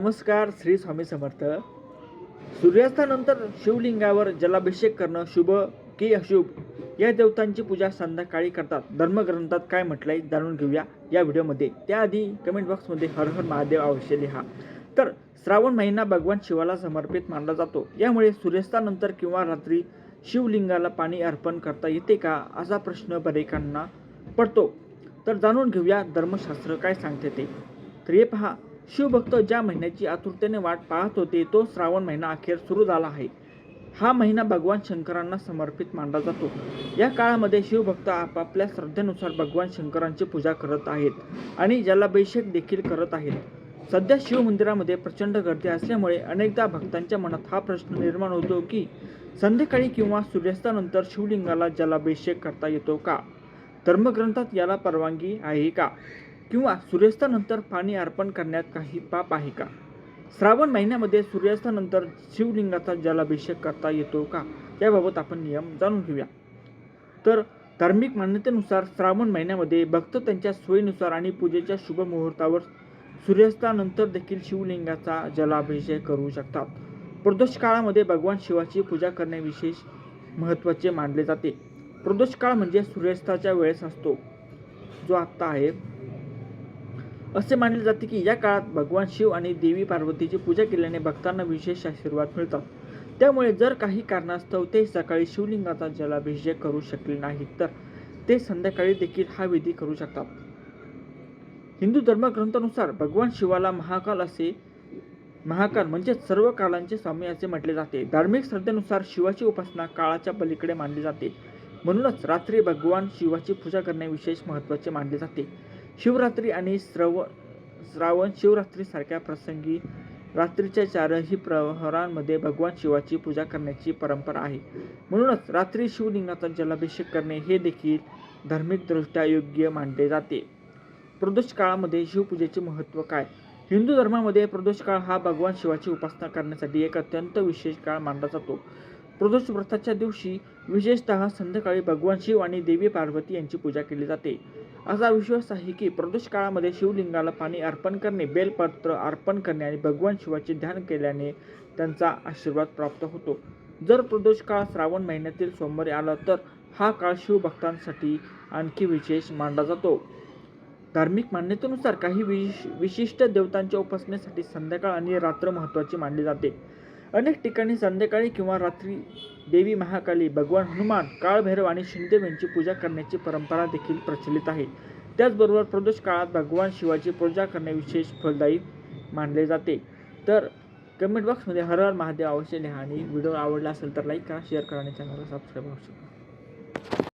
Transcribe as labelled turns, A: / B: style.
A: नमस्कार. श्री स्वामी समर्थ. सूर्यास्तानंतर शिवलिंगावर जलाभिषेक करणं शुभ की अशुभ, या देवतांची पूजा संध्याकाळी करतात. धर्मग्रंथात काय म्हटलंय जाणून घेऊया या व्हिडिओमध्ये. त्याआधी कमेंट बॉक्समध्ये हर हर महादेव अवश्य लिहा. तर श्रावण महिना भगवान शिवाला समर्पित मानला जातो. यामुळे सूर्यास्तानंतर किंवा रात्री शिवलिंगाला पाणी अर्पण करता येते का, असा प्रश्न बरेकांना पडतो. तर जाणून घेऊया धर्मशास्त्र काय सांगते ते. तर हे पहा, शिवभक्त ज्या महिन्याची आतुरतेने वाट पाहत होते तो श्रावण महिना अखेर सुरू झाला आहे. हा महिना भगवान शंकरांना समर्पित मानला जातो. या काळामध्ये शिवभक्त आपापल्या श्रद्धेनुसार भगवान शंकरांची पूजा करत आहेत आणि जलाभिषेक देखील करत आहेत. सध्या शिव मंदिरामध्ये प्रचंड गर्दी असल्यामुळे अनेकदा भक्तांच्या मनात हा प्रश्न निर्माण होतो की संध्याकाळी किंवा सूर्यास्तानंतर शिवलिंगाला जलाभिषेक करता येतो का, धर्मग्रंथात याला परवानगी आहे का, किंवा सूर्यास्तानंतर पाणी अर्पण करण्यात काही पाप आहे का. श्रावण महिन्यामध्ये सूर्यास्तानंतर शिवलिंगाचा जलाभिषेक करता येतो का, याबाबत आपण नियम जाणून घेऊया. तर धार्मिक मान्यतेनुसार श्रावण महिन्यामध्ये भक्त त्यांच्या सोयीनुसार आणि पूजेच्या शुभ मुहूर्तावर सूर्यास्तानंतर देखील शिवलिंगाचा जलाभिषेक करू शकतात. प्रदोष काळामध्ये भगवान शिवाची पूजा करणे विशेष महत्त्वाचे मानले जाते. प्रदोष काळ म्हणजे सूर्यास्ताच्या वेळेस असतो, जो आत्ता आहे. असे मानले जाते की या काळात भगवान शिव आणि देवी पार्वतीची पूजा केल्याने भक्तांना विशेष आशीर्वाद मिळतात. त्यामुळे जर काही कारणास्तव ते सकाळी शिवलिंगाचा जलाभिषेक करू शकले नाहीत तर ते संध्याकाळी देखील हा विधी करू शकतात. हिंदू धर्मग्रंथानुसार भगवान शिवाला महाकाल म्हणजे सर्व काळांचे स्वामी असे म्हटले जाते. धार्मिक श्रद्धेनुसार शिवाची उपासना काळाच्या पलीकडे मानली जाते. म्हणूनच रात्री भगवान शिवाची पूजा करणे विशेष महत्त्वाचे मानले जाते. शिवरात्री आणि श्रावण शिवरात्री सारख्या प्रसंगी रात्रीच्या 4ही प्रहरांमध्ये भगवान शिवाची पूजा करण्याची परंपरा आहे. म्हणूनच रात्री शिवलिंगाचा जलाभिषेक करणे हे देखील धार्मिकदृष्ट्या योग्य मानले जाते. प्रदोष काळामध्ये शिवपूजेचे महत्त्व काय. हिंदू धर्मामध्ये प्रदोष काळ हा भगवान शिवाची उपासना करण्यासाठी एक अत्यंत विशेष काळ मानला जातो. प्रदोष व्रताच्या दिवशी विशेषतः संध्याकाळी भगवान शिव आणि देवी पार्वती यांची पूजा केली जाते. असा विश्वास आहे की प्रदोष काळामध्ये शिवलिंगाला पाणी अर्पण करणे, बेलपत्र अर्पण करणे आणि भगवान शिवाचे ध्यान केल्याने त्यांचा आशीर्वाद प्राप्त होतो. जर प्रदोष काळ श्रावण महिन्यातील सोमवारी आला तर हा काळ शिवभक्तांसाठी आणखी विशेष मानला जातो. धार्मिक मान्यतेनुसार काही विशिष्ट देवतांच्या उपासनेसाठी संध्याकाळ आणि रात्र महत्त्वाची मानली जाते. अनेक ठिकाणी संध्याकाळी किंवा रात्री देवी महाकाली, भगवान हनुमान, काळभैरव आणि शनिदेव यांची पूजा करण्याची परंपरा देखील प्रचलित आहे. त्याचबरोबर प्रदोष काळात भगवान शिवाची पूजा करणे विशेष फलदायी मानले जाते. तर कमेंट बॉक्समध्ये हर हर महादेव अवश्य लिहा आणि व्हिडिओ आवडला असेल तर लाईक करा, शेअर करा आणि चॅनलला सबस्क्राईब करा.